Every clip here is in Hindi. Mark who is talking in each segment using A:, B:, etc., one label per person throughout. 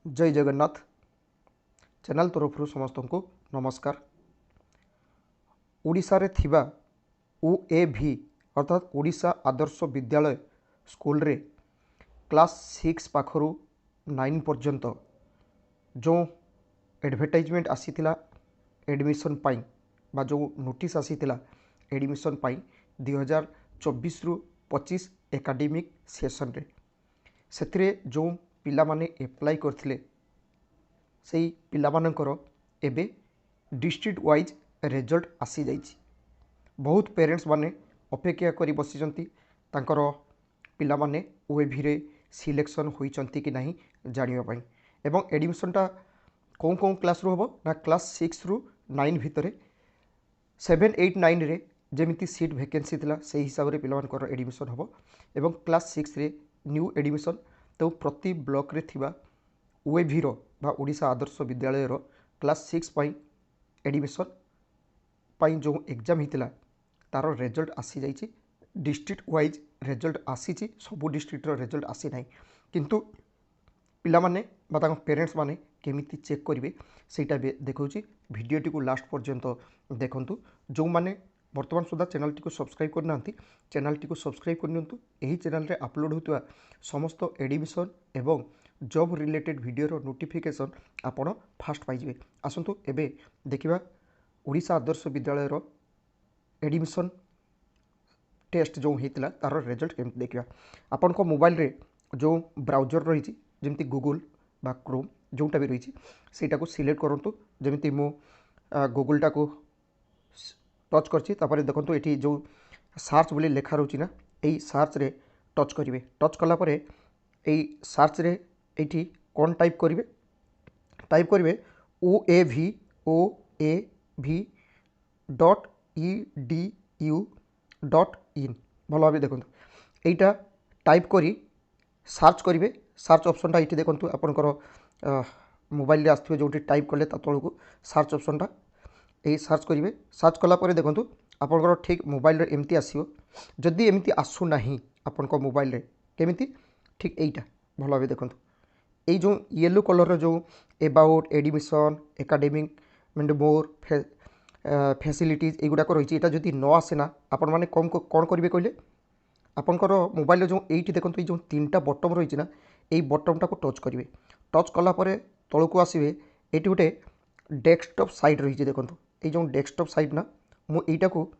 A: जय जगन्नाथ चैनल तरफ समस्त को नमस्कार। ओडिशा रे थिबा ओएभी अर्थात ओडिशा आदर्श विद्यालय स्कूल रे क्लास 6 पाखरु 9 पर्यंत जो एडवर्टाइजमेंट आसीथिला एडमिशन पाई बा जो नोटिस आसीथिला एडमिशन पाई 2024 रु 25 एकाडेमिक सेशन रे सेथिरे जो पिला माने एप्लाई करथिले सेही पिला मानकर एबे डिस्ट्रिक्ट वाइज रिजल्ट आसी जाइछि। बहुत पेरेंट्स माने अपेक्षा करी बसिचंती तांकर पिला माने ओएभी रे सिलेक्शन होइचंती कि नाही जानिबा पई एवं एडमिशनटा कौन कौन क्लास रु हबो ना क्लास 6 रु 9 भितरे 7 8 9 रे जेमिति सीट वैकेंसी थिला से हिसाब रे पिला मानकर एडमिशन हबो एवं क्लास 6 रे न्यू एडमिशन तो प्रति ब्लॉक रे थिबा ओएभी रो बा ओडिशा आदर्श विद्यालय रो क्लास 6 पई एडमिशन पई जो एग्जाम हितिला तार रिजल्ट आसी जाइछि। डिस्ट्रिक्ट वाइज रिजल्ट आसीछि, सबु डिस्ट्रिक्ट रो रिजल्ट आसी नाही किंतु पिला माने बा तांको पेरेंट्स माने केमिति चेक करिवे सेटा देखौछि। वीडियोटी को लास्ट पर्यंत देखंतु। जो माने वर्तमान सुधा चैनल टी को सब्सक्राइब करना चैनल टी को सब्सक्राइब करनियंतु। एही चैनल रे अपलोड होतुवा समस्त एडमिशन एवं जॉब रिलेटेड वीडियो रो नोटिफिकेशन आपण फास्ट पाइजिवे। आसंतु एबे देखिबा ओडिशा आदर्श विद्यालय रो एडमिशन टेस्ट जो होता तार रिजल्ट केमती देखा। आपण को मोबाइल रे जो ब्राउजर रही जमी गूगल बा क्रोम जोटा भी रही सेटा को सिलेक्ट करूँ। जमी मो गूगलटा को टच कर देखो ये जो सार्च बोली लेखा रोची ना यही सार्च रे टच करेंगे। टच कलापर यही सार्च रे ये कौन टाइप करेंगे टाइप करेंगे oav.edu.in भल भाव देखो यहीटा टाइप करी सार्च करेंगे। सार्च ऑप्शनटा ये देखो आपंकर मोबाइल आसो जो टाइप कले तल को सार्च ऑप्शनटा यही सार्च करेंगे। सार्च कलापर देखो आपंकर ठीक मोबाइल रे एमती आसो। जदि एमती आसुना आपण मोबाइल रे केमिति ठीक यहीटा भल भाव देखो ये जो येलो कलर जो about admission academic more facilities एगुड़ाक रही है जदि न आसेना आपण मैंने कौन कौन करेंगे कहले आपंकर मोबाइल जो ये देखो ये जो 3टा बटन रही ना यही बटनटा को टच करेंगे। टच कलापर तल को आसवे ये गोटे डेस्कटॉप साइट रही देखो ये जो डेस्कटॉप साइट ना मुझा को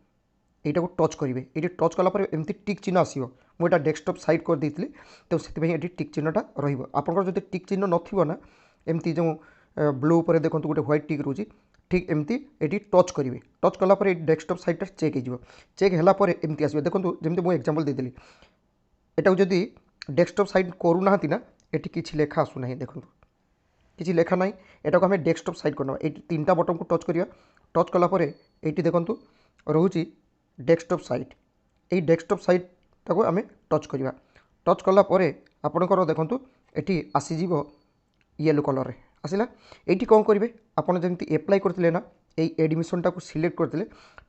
A: टच करेंगे। ये टच कलापर एमती टिक चिन्ह आसो मुझा डेस्कटॉप साइट कर देती तो से टिक चिन्हटा रहा। जब टिक चिन्ह ना एमती जो ब्लू पर देखो गोटे व्हाइट टिक रोचे ठीक एमती ये टच करेंगे। टच कलापर डेस्कटॉप साइटा चेक हो चेक है एमती आसो देखो जमी मुझे एग्जांपल देदेली एटा जदि डेस्कटॉप साइट करूना ना ये किसी लेखा आसुना देखो किसी लेखा ना एटा को आम डेस्कटॉप साइट करना ये 3टा बटन को टच करिया। टच कलापर ये देखो रोचे डेस्कटॉप साइट यही डेस्कटॉप साइटा को आम टच करिया। टच कलापर आपणकर देखो ये आसीज येलो कलर रे आसला। ये कौन करेंगे आपड़ जमी एप्लाई करते ना यही एडमिशनटा को सिलेक्ट करते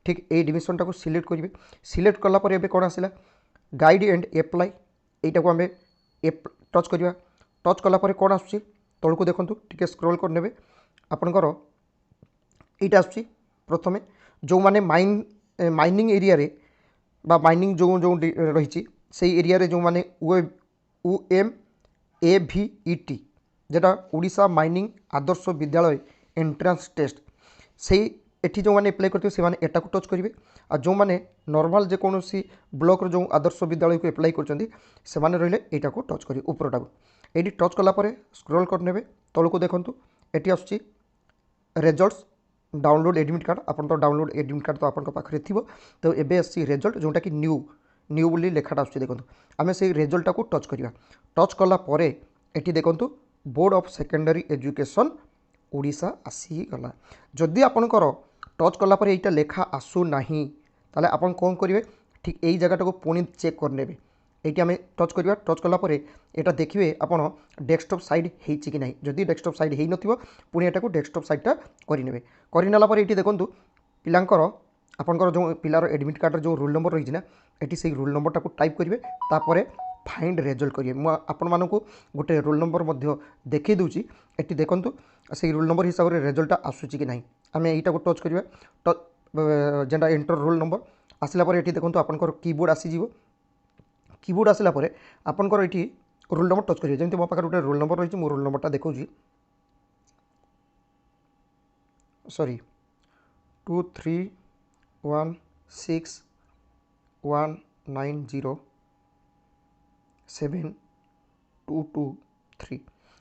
A: ठीक एडमिशनटा को सिलेक्ट करेंगे। सिलेक्ट कलापर एबे कौन आसला गाइड एंड एप्लाई यहीटा को आम टच करिया। टच कलापर कौन आसुची तल को देखो टिके स्क्रॉल करने आपणकर यहीटा आसुची प्रथमे जो माने माइनिंग एरिया रे बा माइनिंग जो जो रही से एरिया रे जो माने OMAVET जेटा Odisha mining Adarsh Vidyalaya entrance test से एठी जो मैंने एप्लाई करते हैं एटा को टच करेंगे। आ जो मैंने नॉर्मल जेकोसी ब्लॉक जो आदर्श विद्यालय को एप्लाई कर रही एटा को टच करेंगे उपरटा को ये टच कलापर स्क्रॉल करने तल को देखूँ ये आसूँ रिजल्ट्स डाउनलोड एडमिट कार्ड आपन तो डाउनलोड एडमिट कार्ड तो आपन पाखे थी तो ये आसी रिजल्ट जोटा कि न्यू बोली लेखाटा आसूँ देखो आम से रिजल्टा को टच करवा। टच कलापर ये देखूँ board of secondary education Odisha आसीगला। जदि आपणकर टच कलापर यहाँ लेखा आसुना ताले आपन कौन करेंगे ठीक यही जगह को पुणी चेक करने ये आम टच करवा। टच कलापर यहाँ देखिए आपड़ डेस्कटॉप साइड होती ना जदि डेस्कटॉप साइड हो न पुणी यहाँ डेस्कटॉप साइडटा करने करनेला ये देखूँ पिलांकर आपंकर जो पिलार एडमिट कार्ड जो रोल नंबर रही ना ये से रोल नंबरटा को टाइप करेंगे तापर फाइंड रेजल्ट करिए आपण मानकु गोटे रोल नंबर मध्य देखै दूची एटी देखंतु से रोल नंबर हिसाब रे रेजल्ट आसुची कि नाही आमे एटा को टच करिवा जेंटा एंटर रोल नंबर आसला पर एटी देखंतु आपनकर कीबोर्ड आसी जीवो कीबोर्ड आसला पर आपनकर एटी रोल नंबर टच करिए जेमति मो पाखर गोटे रोल नंबर रही मो रोल नंबरटा देखौची सॉरी 231619072223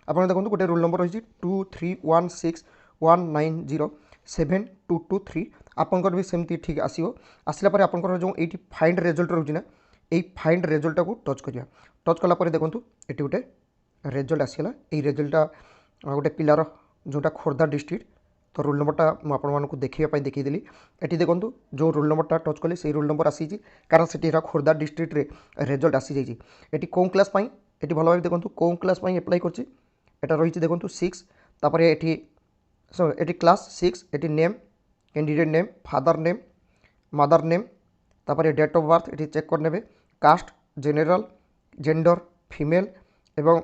A: आपन देखो गोटे रोल नंबर रही 231619072223 आपंकर भी सेमती ठीक आसो आसला पर आपंकर जो ये फाइंड रेजल्ट रोचे ना ये फाइंड रेजल्टा को टच करिया टच कलापर देखूँ ये गोटे रेजल्ट आसगला ये रेजल्टा गोटे पिलार जोटा खोर्धा डिस्ट्रिक्ट तो रोल नंबरटा मुझे देखा देखीदेली ये देखूँ जो रोल नंबरटा टच कले से रोल नंबर आसी कारण से खोर्धा डिस्ट्रिक्ट रे रेजल्ट आसी जाइए ये कौ क्लास ये भल भाव देखूँ कौ क्लास एप्लाई कर रही देखूँ 6 तापर ये क्लास 6 ये name candidate name father name mother name तापर डेट ऑफ बर्थ ये चेक कर नेबे कास्ट जेनरल जेंडर फीमेल एवं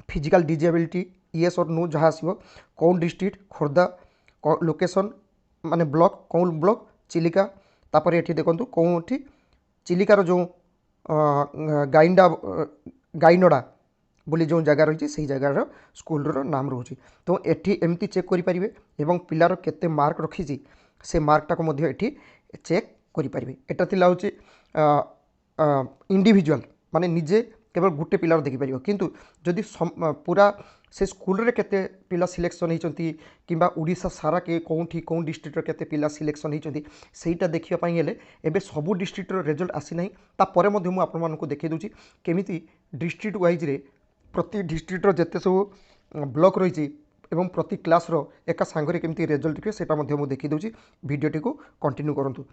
A: फिजिकल डिजेबिलिटी येस और नो जहाँ आसो कौन डिस्ट्रिक्ट खोर्धा लोकेशन माने ब्लॉक कौन ब्लॉक चिलिका तापर ये देखूँ कौटी चिलिकार जो गाइनडा बोली जो जगह रही से जगार स्कूल नाम रोचे तो ये एमती चेक करेंगे एवं पिलार केते मार्क रखी से मार्कटा को ये चेक करेंगे यहाँ हूँ इंडिविजुअल माने निजे केवल गोटे पिलार देखिपर किंतु जदि पूरा से स्कूल रे केते पिला सिलेक्शन होती कि ओडिशा सारा के कौटी कौन डिस्ट्रिक्ट केते पिला सिलेक्शन होती सेटा देखा एबे सबू डिस्ट्रिक्ट रेजल्ट आसी ना तापर मुझे देखी दूची केमिति डिस्ट्रिक्ट वाइज रे प्रति डिस्ट्रिक्टर जिते सब ब्लॉक रही एवं प्रति क्लास रो एका सांगरे केमती रेजल्ट देखिए सेटा मध्य मु देखी दूची भिडियोटी को कंटिन्यू करंतु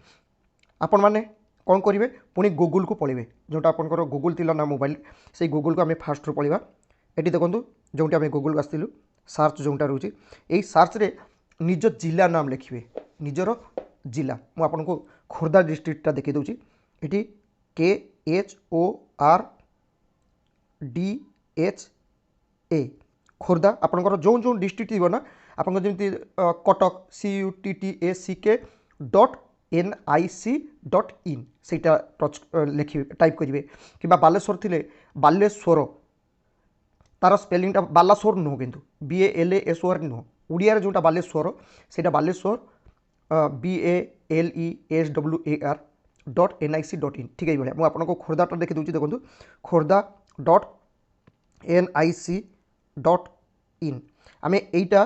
A: आपण माने कौन करेंगे पुणी गूगल को पलैबे जोटा आपंकर गूगल थिला ना मोबाइल से गूगल को आम फास्ट रू पलैबा ये देखूँ जोटी आम गूगल आसलु सार्च जोटा रोचे यही सार्च रे निज जिला नाम लिखे निजर जिला मुझे आपको खोर्धा डिस्ट्रिक्टा देखी दूची ये KHORDHA खोर्धा आपंकर जो जो डिस्ट्रिक्ट थी ना आप जमी कटक CUTACK.NIC.in सेटा टच लिखिए टाइप करेंगे कि बालेश्वर थी बालेश्वर तार स्पेलिंगटा बालासोर नुह किंतु BALASOR नुह ओडिया जोटा बालेश्वर से बालेश्वर BALESWAR.NIC.in ठीक है मुझे आपको खोर्धाटा देखी दूसरी देखो खोर्धा.NIC.in आम यहीटा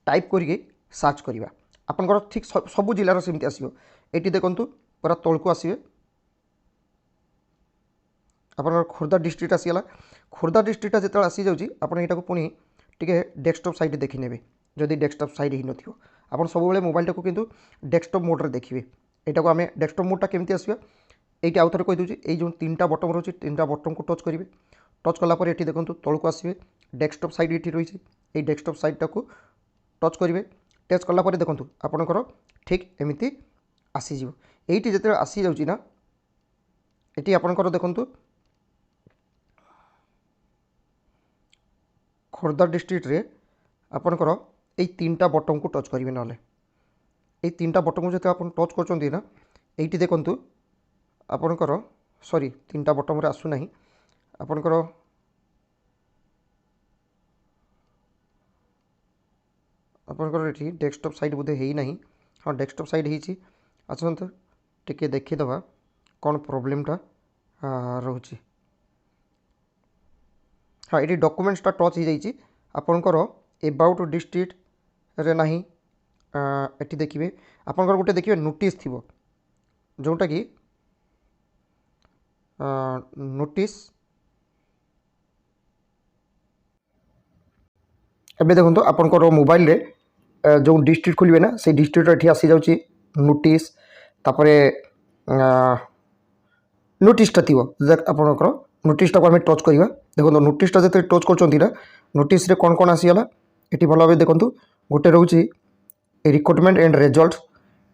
A: टाइप करके सर्च करवा आपंकर ठीक सबू जिलार सेमती आसो ये देखूँ पूरा तौक आसवे आप खोर्धा डिस्ट्रिक्ट आसीगला खोर्धा डिस्ट्रिक्टा जो आसी जाऊँगी आपड़ यहाँ पुणी टे डेस्कटॉप साइड देखी ने जदि डेस्कटॉप साइड ही नथिबो आपन सब बेले मोबाइल टाको किंतु डेस्कटॉप मोड रे देखिए एटा को आम डेस्कटॉप मोडटा केमती आसवा ये आउ थे कही दूसरी ये जो 3टा बटन रोचे 3टा बटन को टच करेंगे टच कलापर ये देखो तौक आसवे डेस्कटॉप साइड ये रही है डेस्कटॉप साइडटा को टच करेंगे टच कलापर देखो आपणकर ठीक एमती आसीज ये जो आसी जाऊँगी ना ये आपणकर देखु खोर्धा डिस्ट्रिक्ट रे आपणकर ये 3टा बटन को टच करेंगे ना ये 3टा बटन को जो आप टच कर ना ये देखु आपणकर सॉरी 3टा बटन रे आसुना आपणकर आपणकर ये डेस्कटॉप साइड बोधे है ना हाँ डेस्कटॉप साइड होती आसत टे देखीदे कौन प्रोब्लेमटा रोचे हाँ ये डॉक्यूमेंट्सटा टच हो जाइए आपणकर एबाउट डिस्ट्रिक्ट रे ना ये देखिए आपणकर गोटे देखिए नोटिस थी जोटा कि नोटिस एबे देखो आपणकर मोबाइल रे जो डिस्ट्रिक्ट खोलिए ना से डिस्ट्रिक्ट ये आसी जाऊँगी नोटिस तापर नोटिसटा थी आपणकर नोटिसटा को आम टच करवा देखो नोटिसटा जो टच कर नोटिस रे कौन कौन आसीगला ये भल भाव देखो गोटे रोचे रिक्रुटमेंट एंड रिजल्ट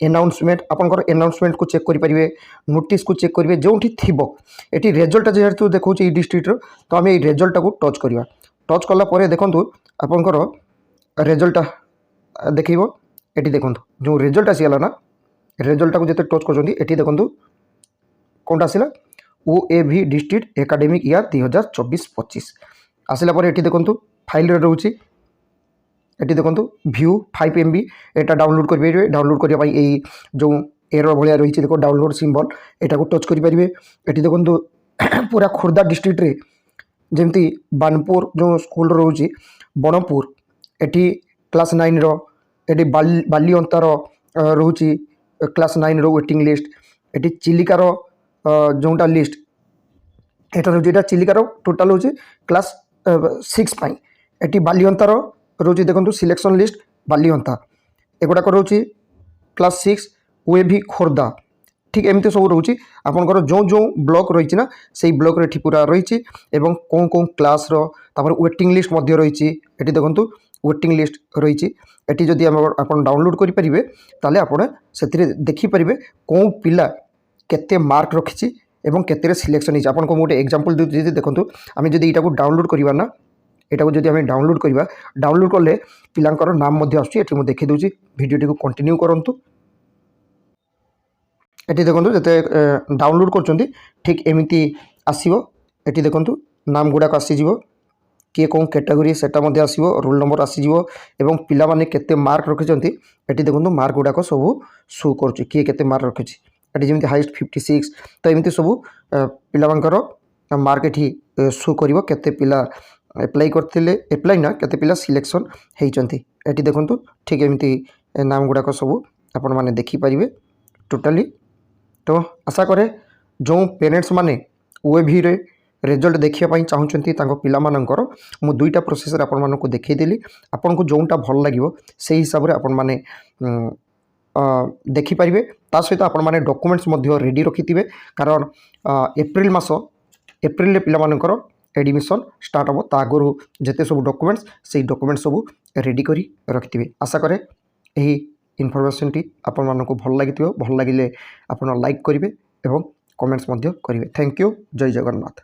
A: एनाउंसमेंट आपंकर एनाउंसमेंट को चेक करेंगे, नोटिस को चेक करेंगे जो ये रिजल्ट जेहेतु देखो डिस्ट्रिक्ट तो आम रिजल्ट को टच करवा। टच कलापर देखूँ आपंकर रिजल्ट देख ये देखो जो रिजल्ट आसीगला ना रिजल्ट को जिते टच कर देखूँ कौन आसला OAV डिस्ट्रिक्ट एकाडेमिक ईयर 2024-25 आसला पर ये देखूँ फाइल रोचे ये देखो व्यू 5 MB एटा डाउनलोड करेंगे। डाउनलोड करने जो एरर भाया रही देखो डाउनलोड सिंबल एटा को टच करेंगे। ये देखो पूरा खोर्धा डिस्ट्रिक्ट रे जमती बानपुर जो स्कूल रोचे बनपुर एटी क्लास 9 री बालीअंतार रोचे क्लास 9 वेटिंग लिस्ट एटी चिलिकार जोटा लिस्ट एटा रोचे चिलिकार टोटाल हूँ क्लास 6 पाई एटी बालीअंतार रोचे देखो सिलेक्शन लिस्ट बालीअंता एगुड़ाक रोचे क्लास 6 OAV खोर्धा ठीक एमती सब रोचे आपंकर जो जो ब्लॉक रही ना से ब्लॉक रे पूरा रही एवं कौन कौन क्लास वेटिंग लिस्ट रही ये देखो वेटिंग लिस्ट रही ये जदि आप डाउनलोड करेंगे ताले आपड़ से देखिपारे कौन पिला केते मार्क रखी एवं केते सिलेक्शन होती आपको गोटे एग्जांपल दूसरी देखो आम जब यहाँ डाउनलोड करवा ना यहाँ जब आम डाउनलोड करवा डाउनलोड कले पिलांकर नाम आसूँ देखी दूसरी भिडियोटी को कंटिन्यू करूँ। ये देखो जिते डाउनलोड कर ठीक एमती आसो ये देखो नाम गुड़ाक आसीज किए कौन कैटेगरी सेटा आसो रोल नंबर आसीज एवं पिला माने केते मार्क रखिंट ये देखो मार्क गुड़ाक सब शो कर किए केते मार्क रखी ये जमी हाइस्ट 56 तो एमती सब पिलांकर मार्क ये शो कर केते पिला एप्लाई करते एप्लाई ना केते पिला सिलेक्शन होती ये देखो ठीक एमती नाम गुड़ाक सब आपण मैंने देखिपारे टोटाली। तो आशा करे जो पेरेंट्स माने OAV रे रिजल्ट देखिए चाहूँगी पिलामानंकर मु दुईटा प्रोसेस आपण मानक देखईदेली आपन को जोटा भल लगे से हिसाब से आपण माने देखिपारे ता सहित आपण माने डॉक्यूमेंट्स रेडी रखिथिबे कारण एप्रिल मास एप्रिल पिलामानंकर एडमिशन स्टार्ट हम ता आगु जिते सब डॉक्यूमेंट्स से डॉक्यूमेंट्स सब रेडी करी रखिथिबे। आशा करे यही इनफॉरमेशन टी आपण मानक भल लगी भल लगिले आपण लाइक करेंगे एवं कमेंट्स करेंगे। Thank you. जय जगन्नाथ।